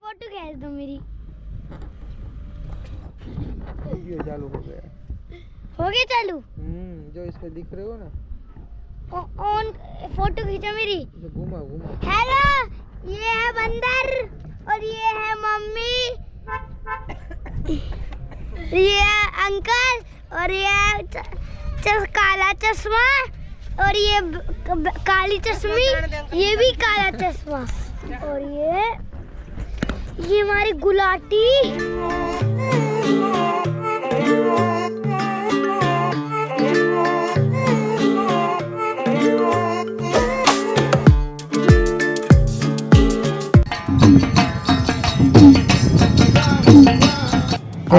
Photo खींच दो मेरी। ये चालू हो गया। हो गया चालू? जो इस पे दिख रहे हो ना, ऑन फोटो खींचो मेरी। जो घुमा घुमा। हेलो, ये है बंदर और ये है मम्मी, ये है अंकल और ये है काला चश्मा और ये काली चश्मी, ये भी काला चश्मा और ये हमारी गुलाटी।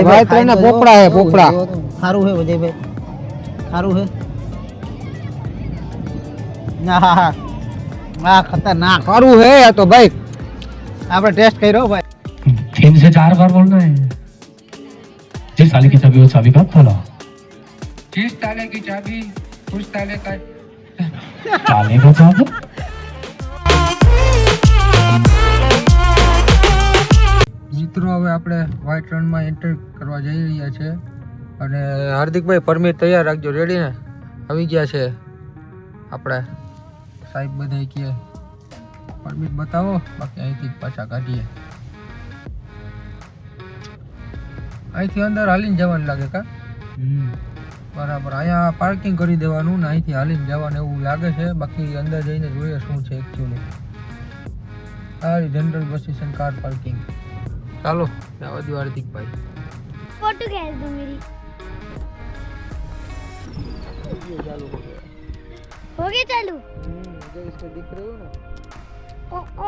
भाई तेरा पोपड़ा है, पोपड़ा सारू है वजय भाई, सारू है ना, खतरनाक सारू है या तो भाई आपने टेस्ट करो भाई। 3 से 4 बार बोलना है। जिस ताले की चाबी वो चाबी का खोला, जिस ताले की चाबी उस ताले का ताले का चाबी। મિત્રો હવે આપણે વ્હાઈટ રનમાં એન્ટર કરવા જઈ રહ્યા છે અને હાર્દિકભાઈ પરમિટ તૈયાર રાખજો, રેડી ને? આવી ગયા છે આપણે સાહેબ બધા કે પરમિટ બતાવો, બાકી અહીંથી પાછા કાઢીએ। અહીંથી અંદર હાલીને જવાનું લાગે કા? બરાબર, અહીંયા પાર્કિંગ કરી દેવાનું ને અહીંથી હાલીને જવાનું એવું લાગે છે, બાકી અંદર જઈને જોઈએ શું છે એકચ્યુઅલી। આ general bus station car parking. ચાલો જવા દો હાર્દિકભાઈ। फोटो खींच दो मेरी। ये चालू हो गया। हो गया चालू? जो इस पे दिख रहे हो ना,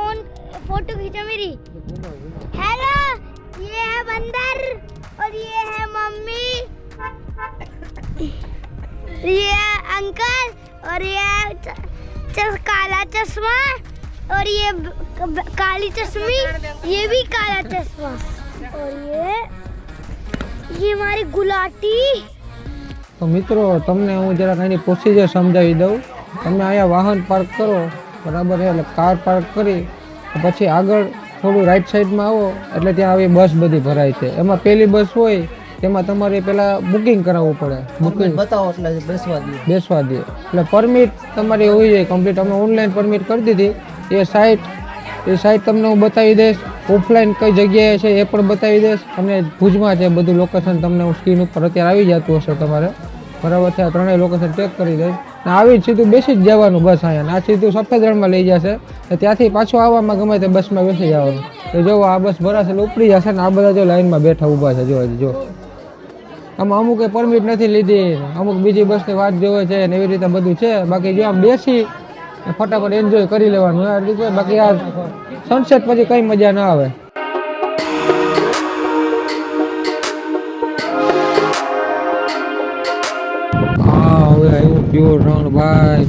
ऑन फोटो खींचो मेरी। जो घुमा घुमा। हेलो, ये है बंदर और ये है मम्मी, ये है अंकल और ये है काला चश्मा और ये काली चश्मी, ये भी काला चश्मा और ये हमारी गुलाटी। તો મિત્રો તમને હું જરાક એની પ્રોસિજર સમજાવી દઉં। તમે અહીંયા વાહન પાર્ક કરો, બરાબર છે, એટલે કાર પાર્ક કરી પછી આગળ થોડું રાઈટ સાઈડમાં આવો એટલે ત્યાં આવી બસ બધી ભરાય છે। એમાં પહેલી બસ હોય તેમાં તમારે પહેલાં બુકિંગ કરાવવું પડે, બુકિંગ बताओ એટલે બેસવા દે એટલે પરમિટ તમારી હોવી જોઈએ કમ્પ્લીટ। અમે ઓનલાઈન પરમિટ કરી દીધી। એ સાઇટ તમને હું બતાવી દઈશ, ઓફલાઈન કઈ જગ્યાએ છે એ પણ બતાવી દઈશ, અને ભુજમાં છે બધું લોકેશન તમને હું સ્ક્રીન ઉપર અત્યારે આવી જતું હશે તમારે, બરાબર છે? આ ત્રણેય લોકેશન ચેક કરી દઈશ ને આવી જ સીધું બેસી જ જવાનું બસ અહીંયા, આ સીધું સફેદ રણમાં લઈ જશે, ત્યાંથી પાછું આવવામાં ગમે તે બસમાં બેસી જવાનું। તો જો આ બસ ભરાશે એટલે ઉપડી જશે ને આ બધા જો લાઈનમાં બેઠા ઊભા છે, જો આમાં અમુકે પરમિટ નથી લીધી, અમુક બીજી બસની વાત જોવે છે ને એવી રીતે બધું છે। બાકી જો આમ બેસી ફટાફટ એન્જોય કરી લેવાનું યાર, બાકી આ સનસેટ પછી કઈ મજા ના આવે। હા હવે આવ્યું પ્યોર રણ ભાઈ।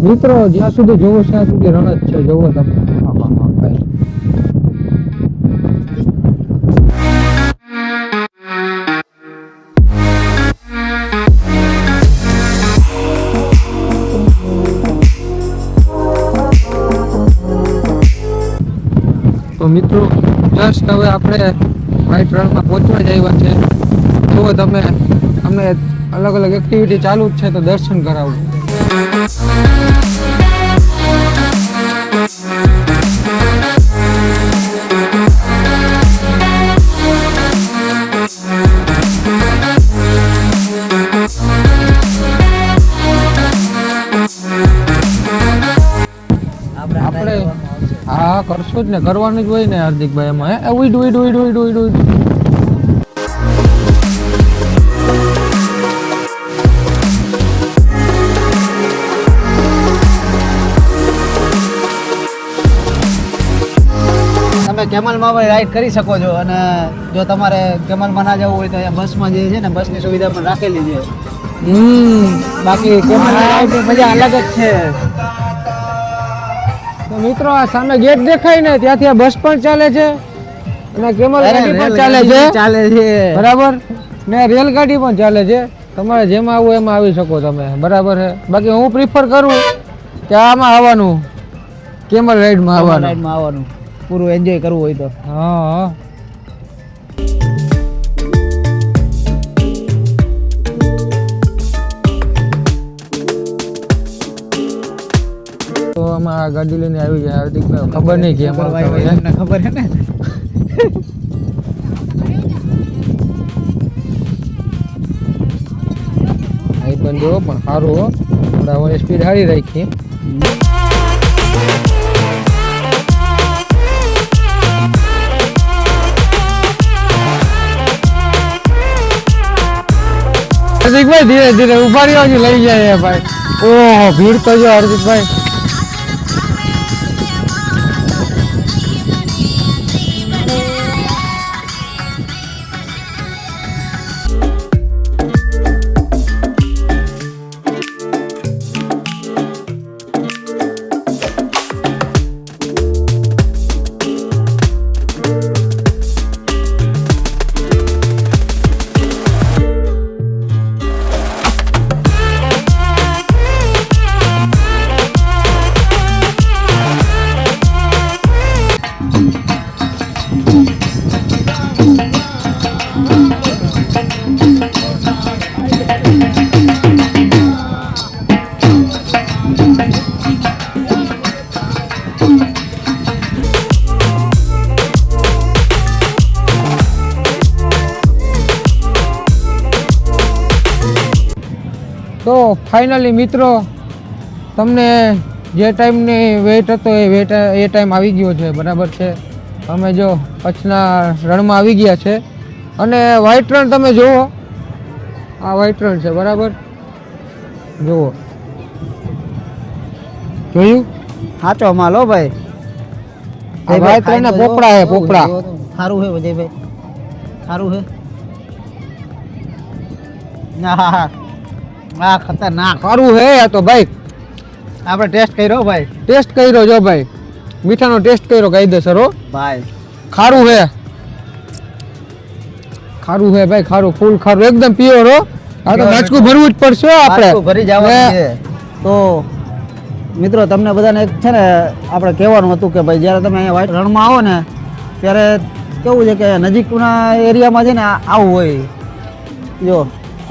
મિત્રો જ્યાં સુધી જોવો ત્યાં સુધી રણ જ છે, જોવો તમે। ભાઈ તો મિત્રો જસ્ટ હવે આપણે વ્હાઈટ રણમાં પહોંચવા જ આવ્યા છે। જો તમે અમને અલગ અલગ એક્ટિવિટી ચાલુ જ છે તો દર્શન કરાવું। આપણે હા કરશું જ ને, કરવાનું જ હોય ને હાર્દિકભાઈ એમાં। ઉઈડ તમે કેમલમાં પણ રાઈડ કરી શકો છો, અને જો તમારે કેમલમાં ના જવું હોય તો અહીંયા બસમાં જે છે ને બસની સુવિધા પણ રાખેલી છે। બાકી મજા અલગ જ છે। તો મિત્રો આ સામે ગેટ દેખાય ને ત્યાંથી આ બસ પણ ચાલે છે અને કેમલ ગાડી પણ ચાલે છે, બરાબર ને રેલગાડી પણ ચાલે છે। તમારે જેમાં આવવું એમાં આવી શકો તમે, બરાબર છે? બાકી હું પ્રિફર કરું કે આમાં આવવાનું, કેમલ રાઈડમાં આવવાનું. રાઈડમાં આવવાનું, પૂરું એન્જોય કરવું હોય તો. હા તો આમાં આ ગાડી લઈને આવી જાય હાર્દિકભાઈ, ખબર નહીં કેમ આવતા હોય. તમને ખબર છે ને. આ બંધ હો પણ સારું હો, થોડા સ્પીડ સારી રાખી. હાર્દિકભાઈ ધીરે ધીરે ઉભા રહ્યો, હજી લઈ જાય ભાઈ. ઓહો ભીડ તો જો હાર્દિકભાઈ. તો ફાઇનલી મિત્રો, તમને જે ટાઈમની વેઇટ હતો એ ટાઈમ આવી ગયો છે, બરાબર છે. અમે જો કચ્છના રણમાં આવી ગયા છે અને વ્હાઈટ રણ તમે જુઓ, આ વ્હાઈટ રણ છે, બરાબર. જુઓ, જોયું? સાચો માલ હો ભાઈ. આ વ્હાઈટ રણ ના પોપડા હે, પોપડા. સારું છે વિજયભાઈ, સારું છે. હા હા, ખતરનાક સારું હે આ તો ભાઈ. આપણે ટેસ્ટ કર્યો ભાઈ. ટેસ્ટ કર્યો જો ભાઈ, મીઠાનો ટેસ્ટ કર્યો કાયદેસર હો ભાઈ. ખારું હે, ખારું હે ભાઈ, ખારું, ફૂલ ખારું, એકદમ પ્યોર હો. આ તો બાચકું ભરવું જ પડશે હો આપણે, ભરી જવાનું છે. તો મિત્રો તમને બધાને એક છે ને આપણે કહેવાનું હતું કે ભાઈ જ્યારે તમે અહીંયા વ્હાઈટ રણમાં આવો ને ત્યારે કેવું છે કે નજીકના એરિયામાં છે ને આવું હોય. જો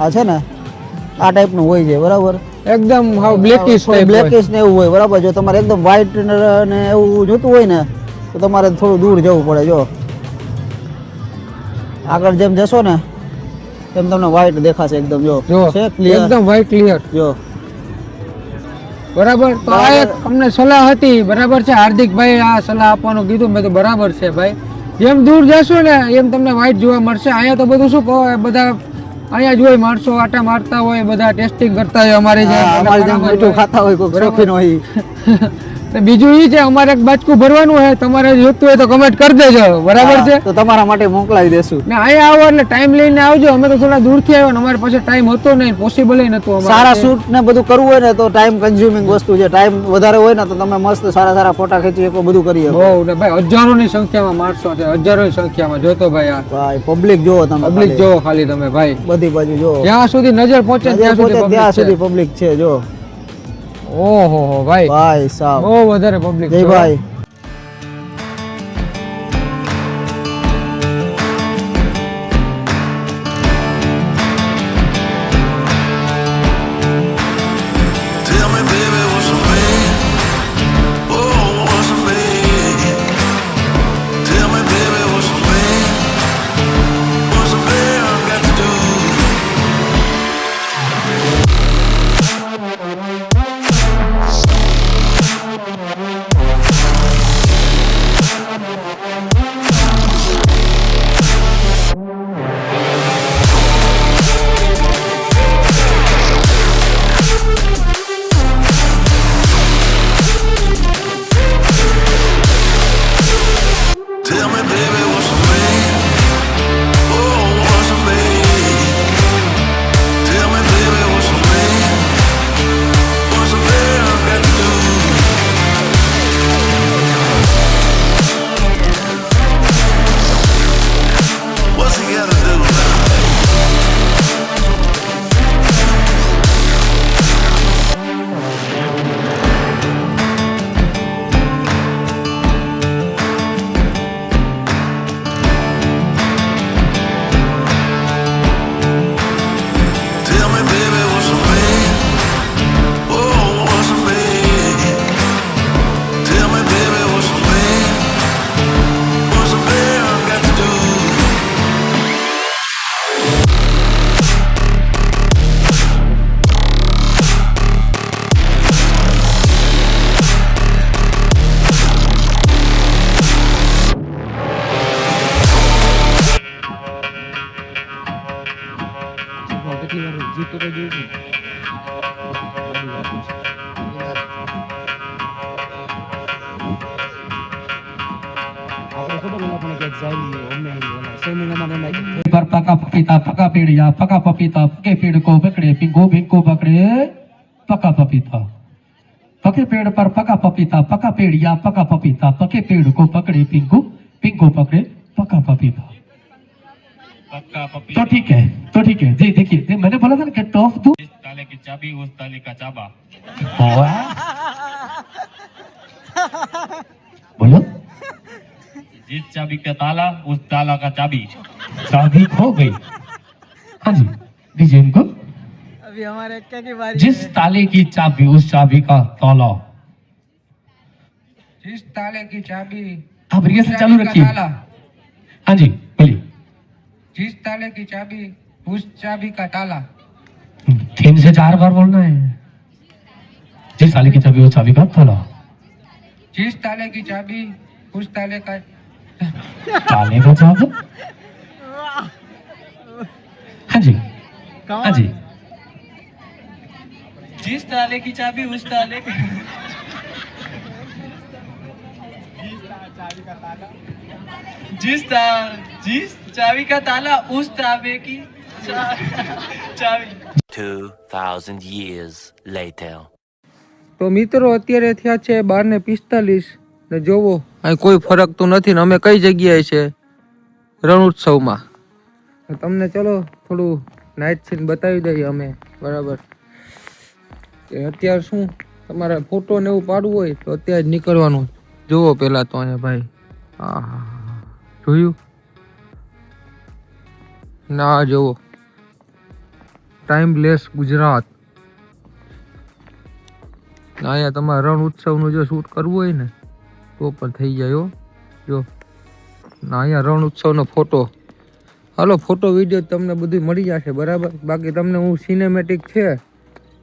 આ છે ને આ ટાઈપનું હોય છે, બરાબર. એકદમ હાવ બ્લેકિશ ટાઈપ, બ્લેકિશ ને એવું હોય, બરાબર. જો તમારે એકદમ વ્હાઈટ ને એવું જોતું હોય ને તો તમારે થોડું દૂર જવું પડે. જો આગળ જેમ જશો ને તેમ તમને વ્હાઈટ દેખાશે એકદમ. જો છે ક્લિયર, એકદમ વ્હાઈટ ક્લિયર. જો બરાબર. તો આ એક અમને સલાહ હતી, બરાબર છે. હાર્દિકભાઈ આ સલાહ આપવાનું કીધું, મેં તો બરાબર છે ભાઈ. જેમ દૂર જશો ને એમ તમને વ્હાઈટ જોવા મળશે. અહીંયા તો બધું શું કહો, બધા અહીંયા જ હોય, માણસો આટા મારતા હોય, બધા ટેસ્ટિંગ કરતા હોય અમારે જેમ મીઠું ખાતા હોય કોઈ શોખીન હોય. બીજું એ છે, અમારે એક બાચકું ભરવાનું હોય, તમારે જોતું હોય તો કમેન્ટ કરી દેજો, બરાબર છે. તો તમારા માટે મોકલાવી દેશું. ને અહીંયા આવો એટલે ટાઈમ લઈને આવજો. અમે તો થોડા દૂરથી આવ્યો ને અમારી પાસે ટાઈમ હતો નહીં, પોસિબલ નહોતું. સારા શૂટ ને બધું કરવું હોય ને તો ટાઈમ કન્ઝ્યુમિંગ વસ્તુ છે. ટાઈમ વધારે હોય ને તો તમે મસ્ત સારા સારા ફોટા ખેંચી શકો, બધું કરી શકો. બહુ ને ભાઈ, હજારોની સંખ્યામાં માણસો છે, હજારોની સંખ્યામાં. જોતો ભાઈ, આ ભાઈ પબ્લિક જોવો તમે, પબ્લિક જોવો ખાલી તમે ભાઈ, બધી બાજુ જોવો, જ્યાં સુધી નજર પહોંચે ત્યાં સુધી પબ્લિક છે. જો ઓહો ભાઈ, ભાઈ સાહેબ બહુ વધારે પબ્લિક જય ભાઈ. पर पका पपीता पका पेड़िया पका पपीता पके पेड़ को पकड़े पिंगो भिंगो पकड़े पका पपीता पके पेड़ पर पका पपीता पका पेड़िया पका पपीता पके पेड़ को पकड़े पिंगो पिंगो पकड़े पका पपीता। तो ठीक है जी देखिए मैंने बोला था ना कि टॉप दो इस ताले की चाबी उस ताले का चाबा। बोलो जिस चाबी का ताला उस ताला का चाबी। चाबी खो गई। हाँ जी दीजिए इनको। अभी हमारे एक्का की बारी जिस ताले की चाबी उस चाबी का ताला। जिस ताले की चाबी आप रिहर्सल चालू रखिए। हाँ जी बोलिए। जिस ताले की चाबी उस चाबी का ताला। 3 से 4 बार बोलना है। जिस ताले की चाबी उस चाबी का ताला। जिस ताले की चाबी उस ताले का ताले का चाबी। हाँ जी हाँ जी। जिस ताले की चाबी उस ताले का जिस चाबी का ताला उस ताबे की चाबी। 2,000 years later. તો મિત્રો અત્યારે થયા છે 12:45 ને જોવો અહીં કોઈ ફરક તો નથી ને અમે કઈ જગ્યાએ છે રણ ઉત્સવમાં તમને ચલો થોડું નાઇટ સીન બતાવી દઈએ અમે બરાબર કે અત્યારે શું તમારે ફોટો ને એવું પાડવું હોય તો અત્યારે જ નીકળવાનું જોવો પહેલા તો અહીંયા ભાઈ હા જોયું ના જોવો ટાઈમલેસ ગુજરાત અહીંયા તમારે રણ ઉત્સવનું જો શૂટ કરવું હોય ને તો પણ થઈ જાય હો જો ના અહીંયા રણ ઉત્સવનો ફોટો હાલો ફોટો વિડીયો તમને બધું મળી જશે બરાબર બાકી તમને હું સિનેમેટિક છે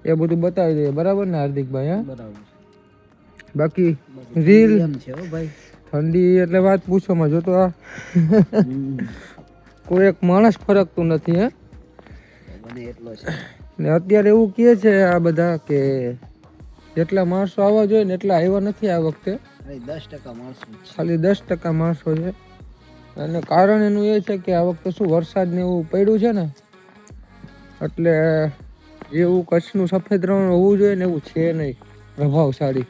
એ બધું બતાવી દઈએ બરાબર ને હાર્દિકભાઈ હા બરાબર બાકી રીલ છે હો ભાઈ ઠંડી એટલે વાત પૂછોમાં જો તો આ કોઈ એક માણસ ફરકતું નથી હે બને એટલો છે ને અત્યારે એવું કહે છે આ બધા કે જેટલા માણસો આવવા જોઈએ ને એટલા આવ્યા નથી આ વખતે ખાલી 10% માણસો છે અને કારણ એનું એ છે કે આ વખતે શું વરસાદ ને એવું પડ્યું છે ને એટલે જેવું કચ્છનું સફેદ રણ હોવું જોઈએ ને એવું છે નહીં પ્રભાવશાળી